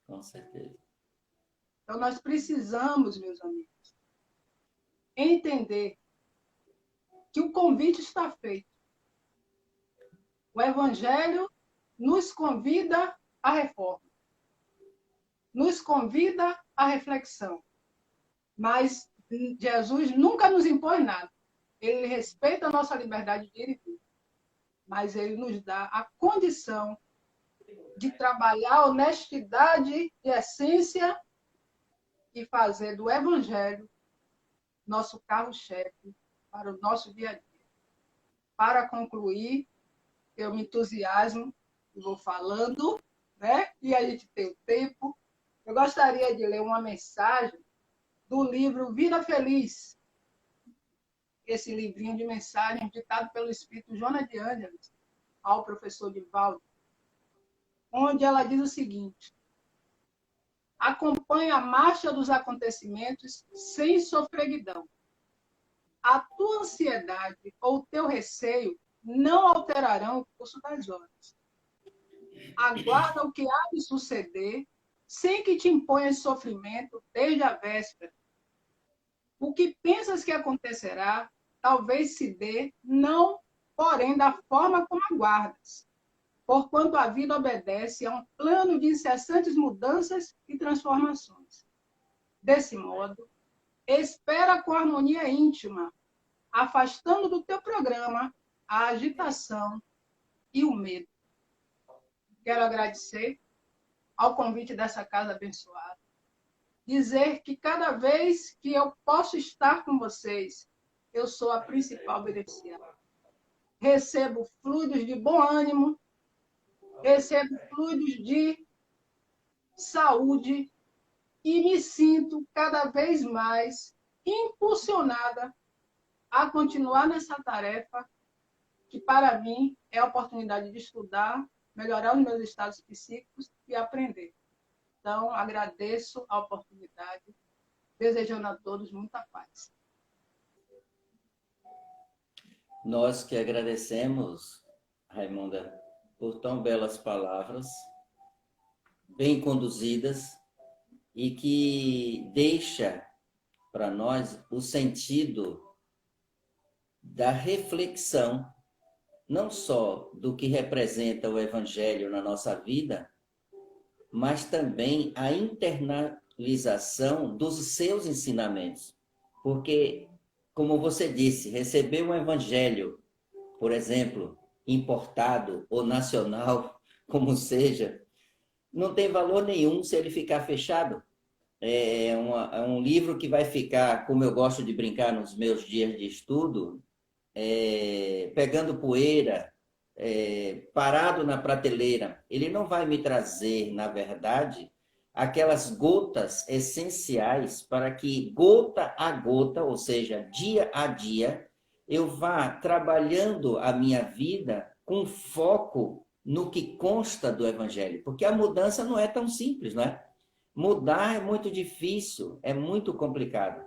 Com certeza. Então, nós precisamos, meus amigos, entender que o convite está feito. O Evangelho nos convida à reforma, nos convida à reflexão. Mas Jesus nunca nos impõe nada. Ele respeita a nossa liberdade de ir e vir. Mas ele nos dá a condição de trabalhar a honestidade de essência e fazer do Evangelho nosso carro-chefe para o nosso dia a dia. Para concluir, eu me entusiasmo e vou falando, né? E a gente tem o tempo. Eu gostaria de ler uma mensagem do livro Vida Feliz, esse livrinho de mensagens ditado pelo Espírito Joana de Ângeles ao professor Divaldo, onde ela diz o seguinte: acompanha a marcha dos acontecimentos sem sofreguidão. A tua ansiedade ou o teu receio não alterarão o curso das horas. Aguarda o que há de suceder, sem que te imponhas sofrimento desde a véspera. O que pensas que acontecerá, talvez se dê, não, porém, da forma como aguardas, porquanto a vida obedece a um plano de incessantes mudanças e transformações. Desse modo, espera com harmonia íntima, afastando do teu programa a agitação e o medo. Quero agradecer ao convite dessa casa abençoada, dizer que cada vez que eu posso estar com vocês, eu sou a principal beneficiária. Recebo fluidos de bom ânimo, recebo fluidos de saúde e me sinto cada vez mais impulsionada a continuar nessa tarefa que, para mim, é a oportunidade de estudar, melhorar os meus estados psíquicos e aprender. Então, agradeço a oportunidade, desejando a todos muita paz. Nós que agradecemos, Raimunda, por tão belas palavras, bem conduzidas, e que deixa para nós o sentido da reflexão, não só do que representa o Evangelho na nossa vida, mas também a internalização dos seus ensinamentos. Porque, como você disse, receber um Evangelho, por exemplo, importado ou nacional, como seja, não tem valor nenhum se ele ficar fechado. É um livro que vai ficar, como eu gosto de brincar nos meus dias de estudo, pegando poeira, parado na prateleira. Ele não vai me trazer, na verdade, aquelas gotas essenciais para que, gota a gota, ou seja, dia a dia, eu vá trabalhando a minha vida com foco no que consta do Evangelho. Porque a mudança não é tão simples, não é? Mudar é muito difícil, é muito complicado.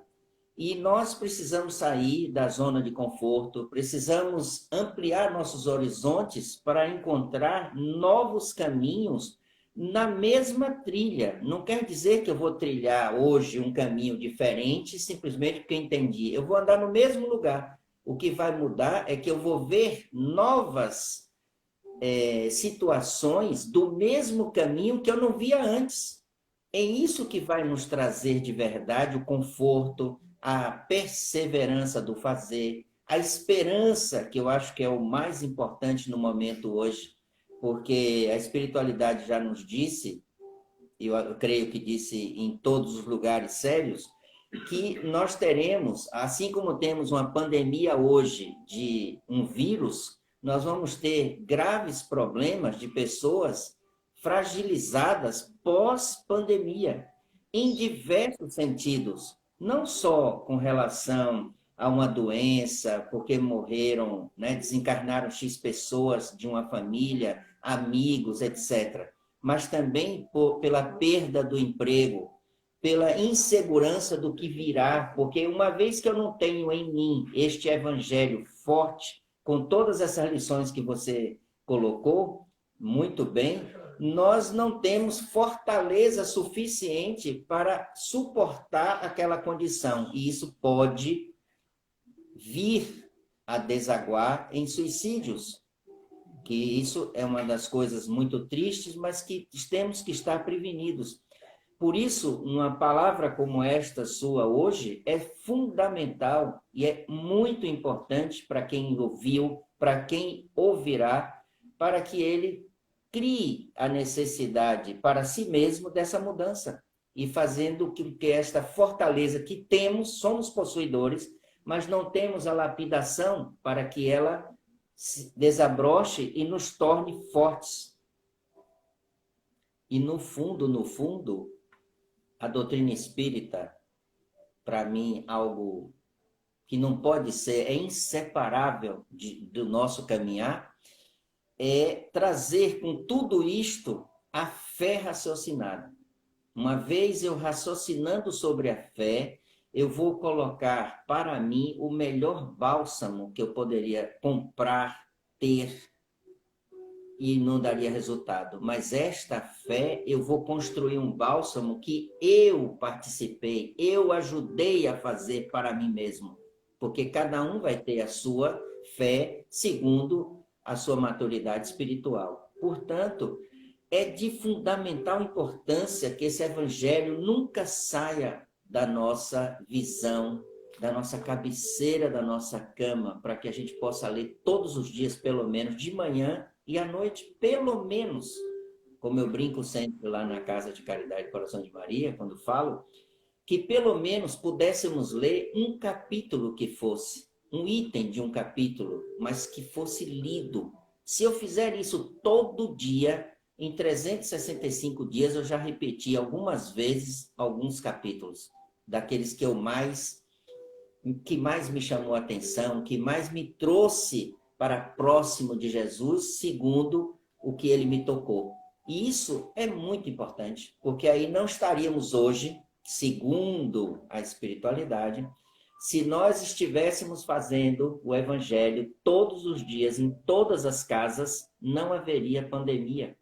E nós precisamos sair da zona de conforto, precisamos ampliar nossos horizontes para encontrar novos caminhos na mesma trilha. Não quer dizer que eu vou trilhar hoje um caminho diferente simplesmente porque entendi. Eu vou andar no mesmo lugar. O que vai mudar é que eu vou ver novas situações do mesmo caminho que eu não via antes. É isso que vai nos trazer de verdade o conforto, a perseverança do fazer, a esperança, que eu acho que é o mais importante no momento hoje, porque a espiritualidade já nos disse, eu creio que disse em todos os lugares sérios, que nós teremos, assim como temos uma pandemia hoje de um vírus, nós vamos ter graves problemas de pessoas fragilizadas pós-pandemia, em diversos sentidos, não só com relação a uma doença, porque morreram, né, desencarnaram X pessoas de uma família, amigos, etc., mas também pela perda do emprego, pela insegurança do que virá, porque uma vez que eu não tenho em mim este evangelho forte, com todas essas lições que você colocou, muito bem, nós não temos fortaleza suficiente para suportar aquela condição, e isso pode vir a desaguar em suicídios, que isso é uma das coisas muito tristes, mas que temos que estar prevenidos. Por isso, uma palavra como esta sua hoje é fundamental e é muito importante para quem ouviu, para quem ouvirá, para que ele crie a necessidade para si mesmo dessa mudança e fazendo com que esta fortaleza que temos, somos possuidores, mas não temos a lapidação para que ela se desabroche e nos torne fortes. E no fundo, a doutrina espírita, para mim, algo que não pode ser, é inseparável do nosso caminhar, é trazer com tudo isto a fé raciocinada. Uma vez eu raciocinando sobre a fé, eu vou colocar para mim o melhor bálsamo que eu poderia comprar, ter, e não daria resultado. Mas esta fé, eu vou construir um bálsamo que eu participei, eu ajudei a fazer para mim mesmo. Porque cada um vai ter a sua fé segundo a sua maturidade espiritual. Portanto, é de fundamental importância que esse evangelho nunca saia da nossa visão, da nossa cabeceira, da nossa cama, para que a gente possa ler todos os dias, pelo menos de manhã e à noite, pelo menos, como eu brinco sempre lá na Casa de Caridade Coração de Maria, quando falo, que pelo menos pudéssemos ler um capítulo que fosse, um item de um capítulo, mas que fosse lido. Se eu fizer isso todo dia, em 365 dias, eu já repeti algumas vezes alguns capítulos, daqueles que mais me chamou a atenção, que mais me trouxe para próximo de Jesus, segundo o que ele me tocou. E isso é muito importante, porque aí não estaríamos hoje, segundo a espiritualidade, se nós estivéssemos fazendo o evangelho todos os dias, em todas as casas, não haveria pandemia,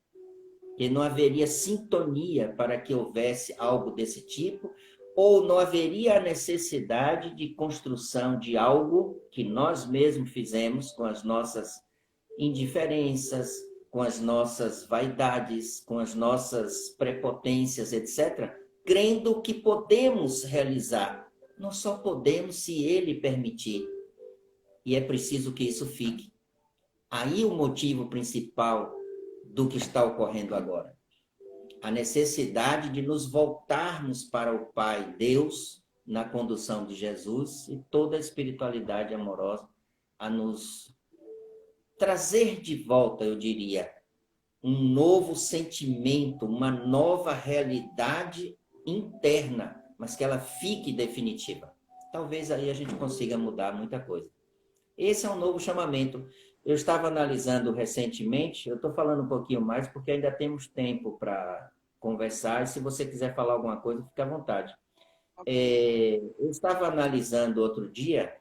e não haveria sintonia para que houvesse algo desse tipo, ou não haveria a necessidade de construção de algo que nós mesmos fizemos com as nossas indiferenças, com as nossas vaidades, com as nossas prepotências, etc., crendo que podemos realizar. Nós só podemos se ele permitir. E é preciso que isso fique. Aí o motivo principal do que está ocorrendo agora. a necessidade de nos voltarmos para o Pai, Deus, na condução de Jesus e toda a espiritualidade amorosa a nos trazer de volta, eu diria, um novo sentimento, uma nova realidade interna, mas que ela fique definitiva. Talvez aí a gente consiga mudar muita coisa. Esse é um novo chamamento. Eu estava analisando recentemente, eu estou falando um pouquinho mais porque ainda temos tempo para conversar, e se você quiser falar alguma coisa, fique à vontade. Eu estava analisando outro dia,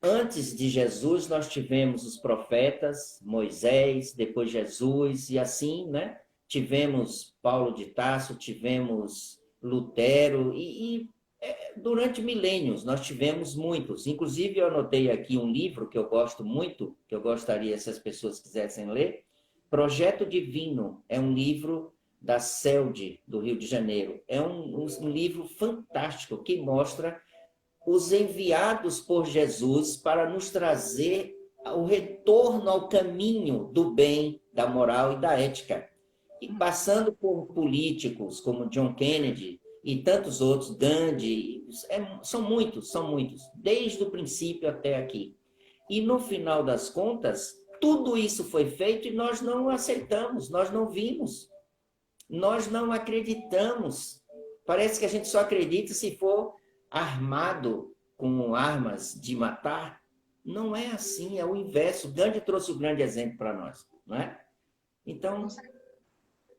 antes de Jesus nós tivemos os profetas, Moisés, depois Jesus, e assim, né? Tivemos Paulo de Tarso, tivemos Lutero, durante milênios nós tivemos muitos. Inclusive eu anotei aqui um livro que eu gosto muito, que eu gostaria, se as pessoas quisessem ler, Projeto Divino, é um livro da CELD, do Rio de Janeiro. É um livro fantástico que mostra os enviados por Jesus para nos trazer o retorno ao caminho do bem, da moral e da ética. E passando por políticos como John Kennedy e tantos outros, Gandhi, são muitos, desde o princípio até aqui. E no final das contas, tudo isso foi feito e nós não aceitamos, nós não vimos. Nós não acreditamos. Parece que a gente só acredita se for armado com armas de matar. Não é assim, é o inverso. Gandhi trouxe um grande exemplo para nós, não é? Então,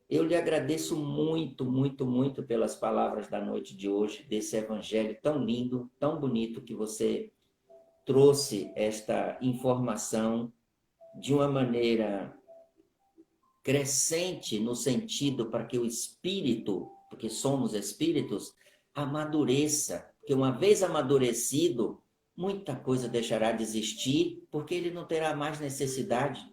eu lhe agradeço muito, muito, muito pelas palavras da noite de hoje, desse evangelho tão lindo, tão bonito, que você trouxe esta informação de uma maneira crescente no sentido para que o espírito, porque somos espíritos, amadureça. Porque uma vez amadurecido, muita coisa deixará de existir, porque ele não terá mais necessidade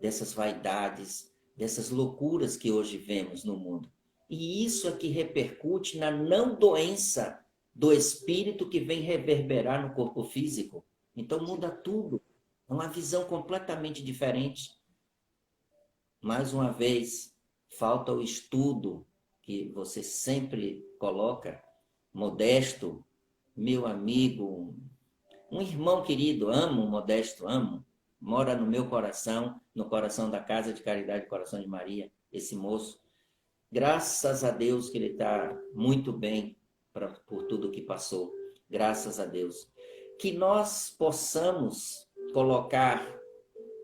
dessas vaidades, dessas loucuras que hoje vemos no mundo. E isso é que repercute na não doença do espírito que vem reverberar no corpo físico. Então muda tudo. É uma visão completamente diferente. Mais uma vez, falta o estudo que você sempre coloca. Modesto, meu amigo, um irmão querido, amo o Modesto, amo. Mora no meu coração, no coração da Casa de Caridade Coração de Maria, esse moço. Graças a Deus que ele está muito bem por tudo que passou. Graças a Deus. Que nós possamos colocar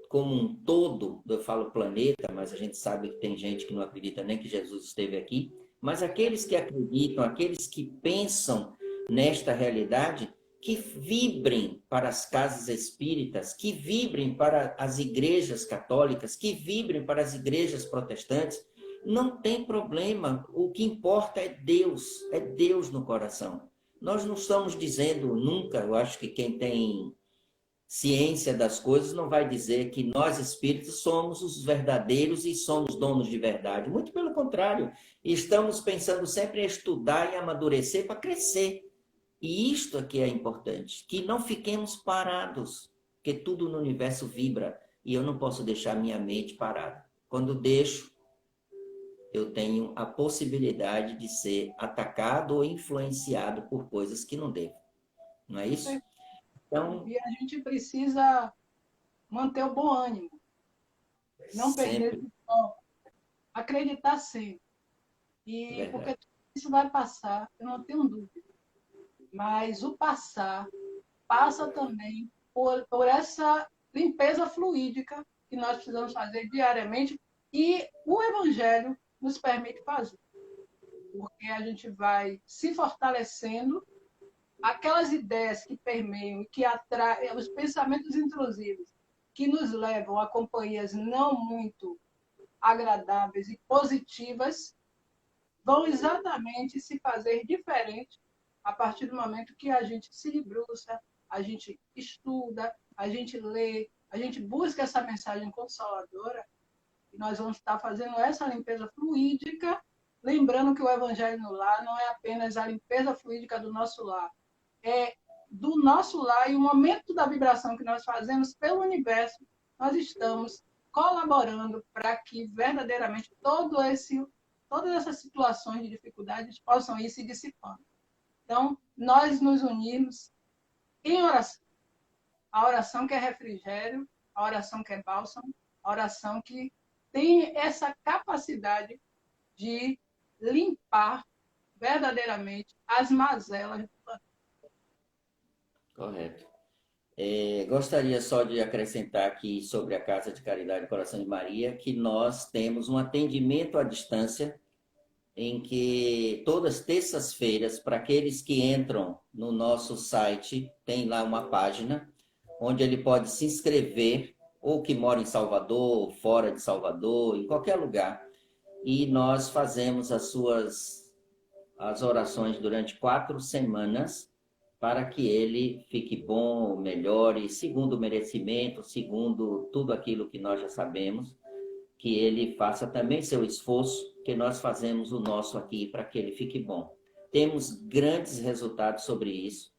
como um todo, eu falo planeta, mas a gente sabe que tem gente que não acredita nem que Jesus esteve aqui, mas aqueles que acreditam, aqueles que pensam nesta realidade, que vibrem para as casas espíritas, que vibrem para as igrejas católicas, que vibrem para as igrejas protestantes. Não tem problema, o que importa é Deus no coração. Nós não estamos dizendo nunca, eu acho que quem tem ciência das coisas não vai dizer que nós espíritos somos os verdadeiros e somos donos de verdade. Muito pelo contrário, estamos pensando sempre em estudar e amadurecer para crescer. E isto aqui é importante, que não fiquemos parados, porque tudo no universo vibra e eu não posso deixar minha mente parada. Quando deixo, eu tenho a possibilidade de ser atacado ou influenciado por coisas que não devo. Não é isso? Então, e a gente precisa manter o bom ânimo, não perder o foco, acreditar sempre. E porque isso vai passar, eu não tenho dúvida. Mas o passar passa também por essa limpeza fluídica que nós precisamos fazer diariamente e o Evangelho nos permite fazer. Porque a gente vai se fortalecendo, aquelas ideias que permeiam e que atraem os pensamentos intrusivos que nos levam a companhias não muito agradáveis e positivas vão exatamente se fazer diferente a partir do momento que a gente se debruça, a gente estuda, a gente lê, a gente busca essa mensagem consoladora e nós vamos estar fazendo essa limpeza fluídica, lembrando que o Evangelho no Lar não é apenas a limpeza fluídica do nosso lar, é do nosso lar e o momento da vibração que nós fazemos pelo universo, nós estamos colaborando para que verdadeiramente todo esse todas essas situações de dificuldades possam ir se dissipando. Então, nós nos unimos em oração. A oração que é refrigério, a oração que é bálsamo, a oração que tem essa capacidade de limpar verdadeiramente as mazelas. Correto. Gostaria só de acrescentar aqui sobre a Casa de Caridade Coração de Maria, que nós temos um atendimento à distância, em que todas terças-feiras, para aqueles que entram no nosso site, tem lá uma página onde ele pode se inscrever, ou que mora em Salvador, fora de Salvador, em qualquer lugar, e nós fazemos as orações durante 4 semanas, para que ele fique bom, melhore, segundo o merecimento, segundo tudo aquilo que nós já sabemos, que ele faça também seu esforço, que nós fazemos o nosso aqui para que ele fique bom. Temos grandes resultados sobre isso,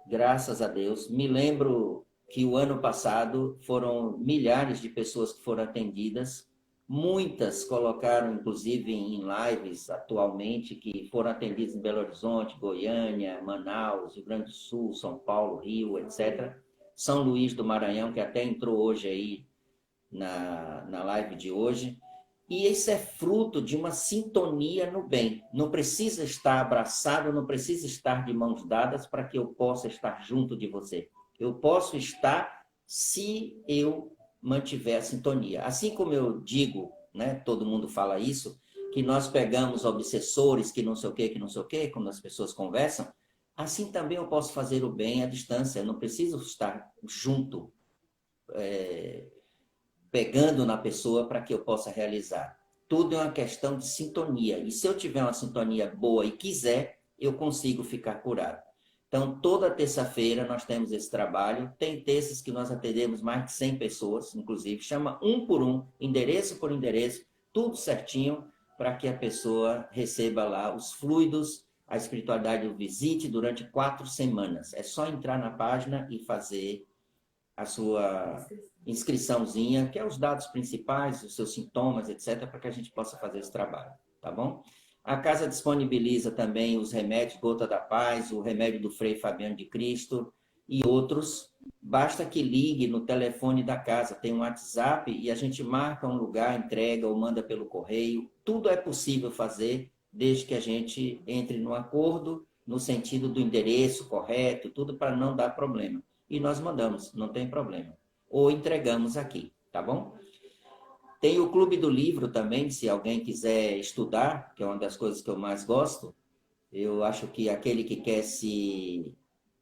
graças a Deus. Me lembro que o ano passado foram milhares de pessoas que foram atendidas, muitas colocaram, inclusive, em lives atualmente, que foram atendidas em Belo Horizonte, Goiânia, Manaus, Rio Grande do Sul, São Paulo, Rio, etc. São Luís do Maranhão, que até entrou hoje aí na live de hoje. E isso é fruto de uma sintonia no bem. Não precisa estar abraçado, não precisa estar de mãos dadas para que eu possa estar junto de você. Eu posso estar se eu mantiver a sintonia. Assim como eu digo, né, todo mundo fala isso, que nós pegamos obsessores que não sei o quê, quando as pessoas conversam, assim também eu posso fazer o bem à distância. Eu não preciso estar junto, pegando na pessoa para que eu possa realizar. Tudo é uma questão de sintonia. E se eu tiver uma sintonia boa e quiser, eu consigo ficar curado. Então, toda terça-feira nós temos esse trabalho. Tem terças que nós atendemos mais de 100 pessoas, inclusive. Chama um por um, endereço por endereço, tudo certinho, para que a pessoa receba lá os fluidos, a espiritualidade o visite durante 4 semanas. É só entrar na página e fazer a sua inscriçãozinha, que é os dados principais, os seus sintomas, etc., para que a gente possa fazer esse trabalho, tá bom? A casa disponibiliza também os remédios Gota da Paz, o remédio do Frei Fabiano de Cristo e outros. Basta que ligue no telefone da casa, tem um WhatsApp e a gente marca um lugar, entrega ou manda pelo correio. Tudo é possível fazer, desde que a gente entre no acordo, no sentido do endereço correto, tudo para não dar problema. E nós mandamos, não tem problema. Ou entregamos aqui, tá bom? Tem o Clube do Livro também, se alguém quiser estudar, que é uma das coisas que eu mais gosto. Eu acho que aquele que quer se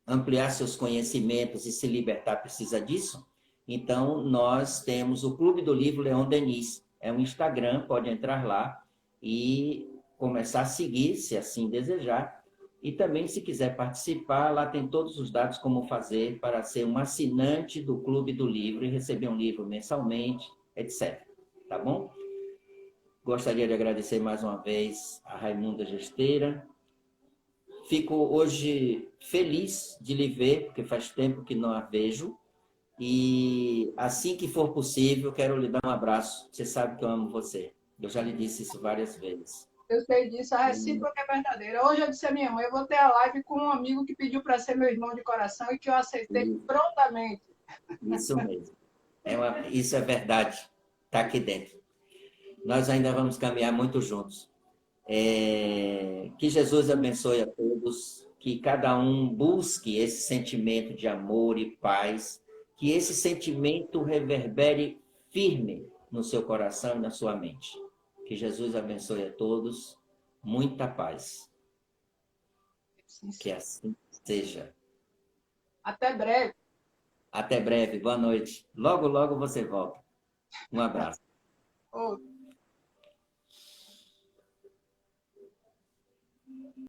ampliar seus conhecimentos e se libertar precisa disso. Então, nós temos o Clube do Livro Leon Denis. É um Instagram, pode entrar lá e começar a seguir, se assim desejar. E também, se quiser participar, lá tem todos os dados como fazer para ser um assinante do Clube do Livro e receber um livro mensalmente, etc. Tá bom? Gostaria de agradecer mais uma vez a Raimunda Gesteira. Fico hoje feliz de lhe ver, porque faz tempo que não a vejo. E assim que for possível, quero lhe dar um abraço. Você sabe que eu amo você. Eu já lhe disse isso várias vezes. Eu sei disso, a recíproca é verdadeira. Hoje eu disse à minha mãe, eu vou ter a live com um amigo que pediu para ser meu irmão de coração e que eu aceitei prontamente. Isso mesmo. Isso é verdade. Está aqui dentro. Nós ainda vamos caminhar muito juntos. Que Jesus abençoe a todos, que cada um busque esse sentimento de amor e paz, que esse sentimento reverbere firme no seu coração e na sua mente. Que Jesus abençoe a todos, muita paz. Que assim seja. Até breve. Até breve, boa noite. Logo, logo você volta. Um abraço. Outro.